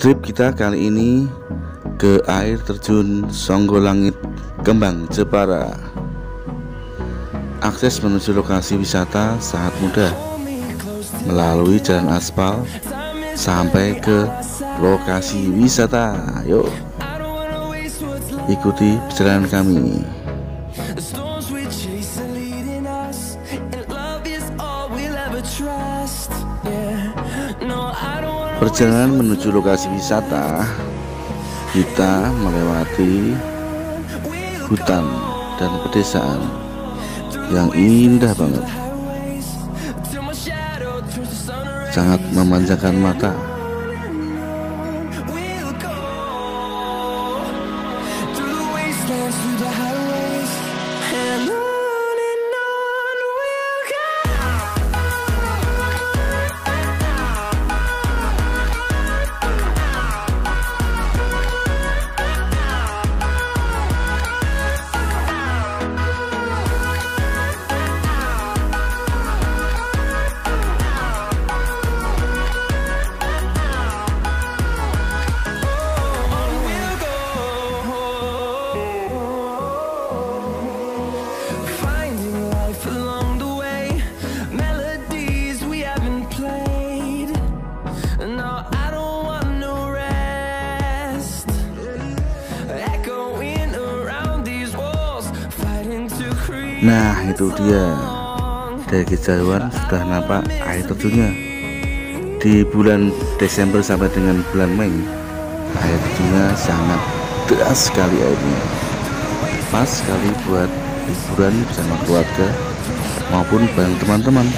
Trip kita kali ini ke air terjun Songgo Langit, Kembang, Jepara. Akses menuju lokasi wisata sangat mudah melalui jalan aspal sampai ke lokasi wisata. Yuk, ikuti perjalanan kami. Perjalanan menuju lokasi wisata, kita melewati hutan dan pedesaan yang indah banget, sangat memanjakan mata. Nah, itu dia, dari kejauhan sudah nampak air terjunnya. Di bulan Desember sampai dengan bulan Mei, air terjunnya sangat deras sekali airnya. Pas sekali buat liburan bersama keluarga maupun bareng teman-teman.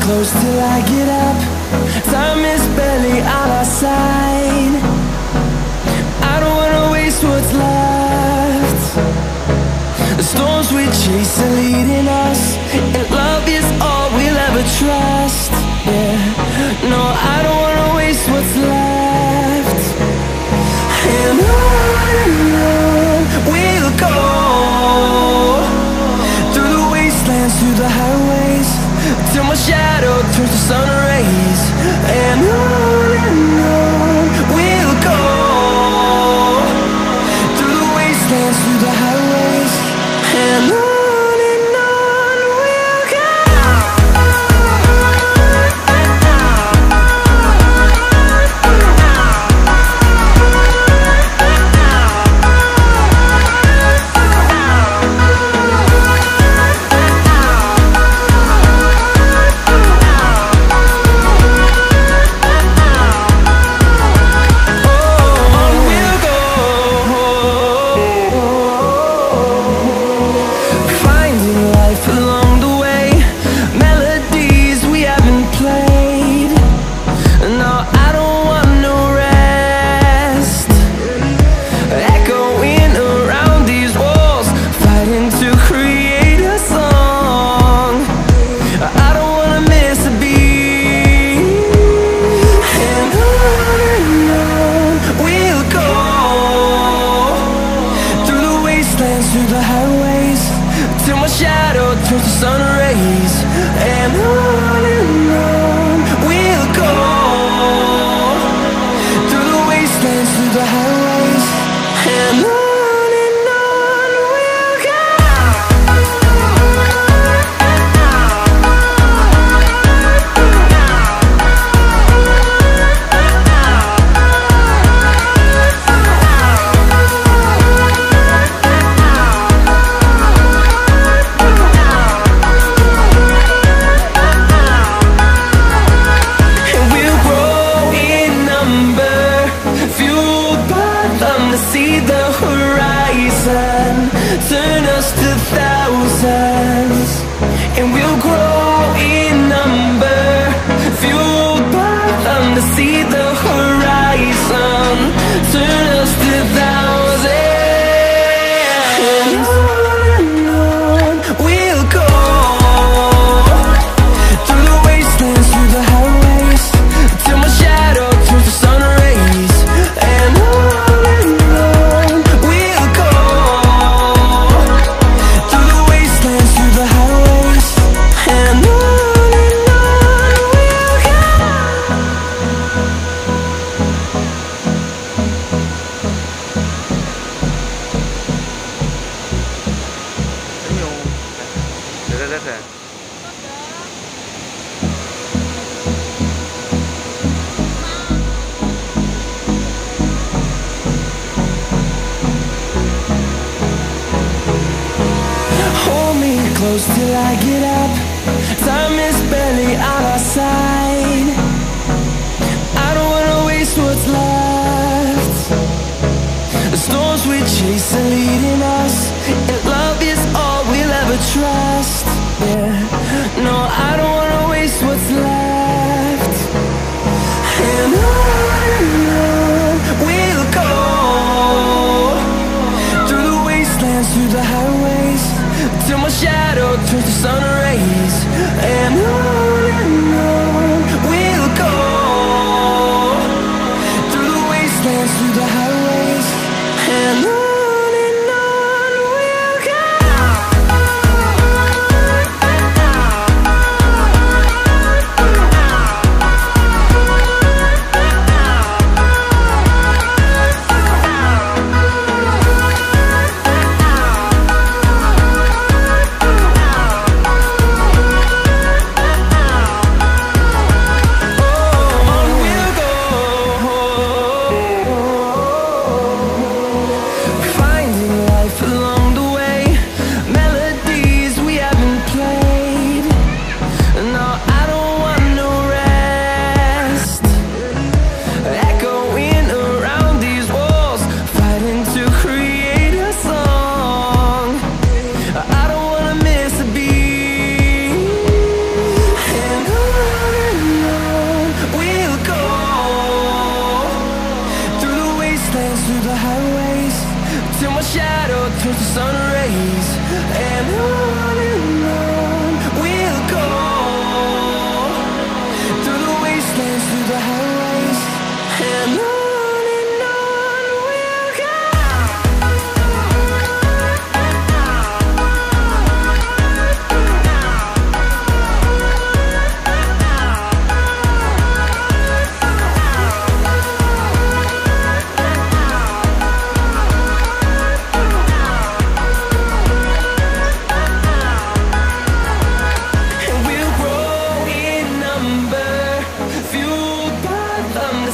Close till I get up, time is barely on our side. I don't wanna waste what's left. The storms we chase are leading us, and love is all we'll ever trust. Yeah, no, I don't wanna waste what's left. And on we'll go, through the wastelands, through the highways, till my shadow turns to sun rays. And on we'll go, through the wastelands, through the highways. And on we'll go. to see the horizon, turn us to thousands, and we'll grow in number, fueled by them to see the horizon, turn us to thousands, and on we'll go, through the wastelands, through the highways, till my shadow turns to sun rays, and on we'll go, through the wastelands, through the highways, and on we'll go. Dadah. Hold me close till I get up. Time is barely on our side. I don't wanna waste what's left. The storms we chase are leading us, and love is all we'll ever trust. Yeah, no, I don't wanna waste what's left. And on we'll go, through the wastelands, through the highways, till my shadow turns to sun rays, and on we'll go, through the wastelands, through the highways, and on we'll go. Through the highways, till my shadow turns to sun rays, and on we'll go, through the wastelands, through the highways, and on we'll go.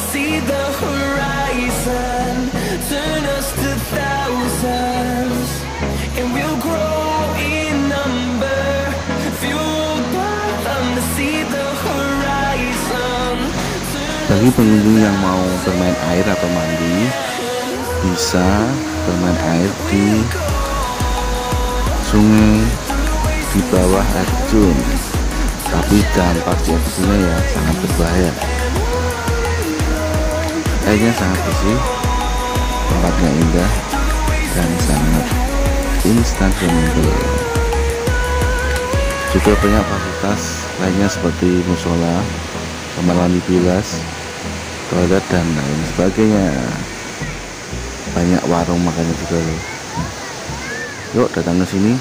See the horizon, turn us to thousands, and we'll grow in number, fueled by them to see the horizon. Bagi pengunjung yang mau bermain air atau mandi, bisa bermain air di sungai di bawah air terjun, tapi dampak di air terjunnya ya sangat berbahaya. Airnya sangat bersih, tempatnya indah, dan sangat instagramable. Juga banyak fasilitas lainnya seperti musola, kamar mandi bilas, toilet, dan lain sebagainya. Banyak warung makannya juga loh. Yuk datang ke sini.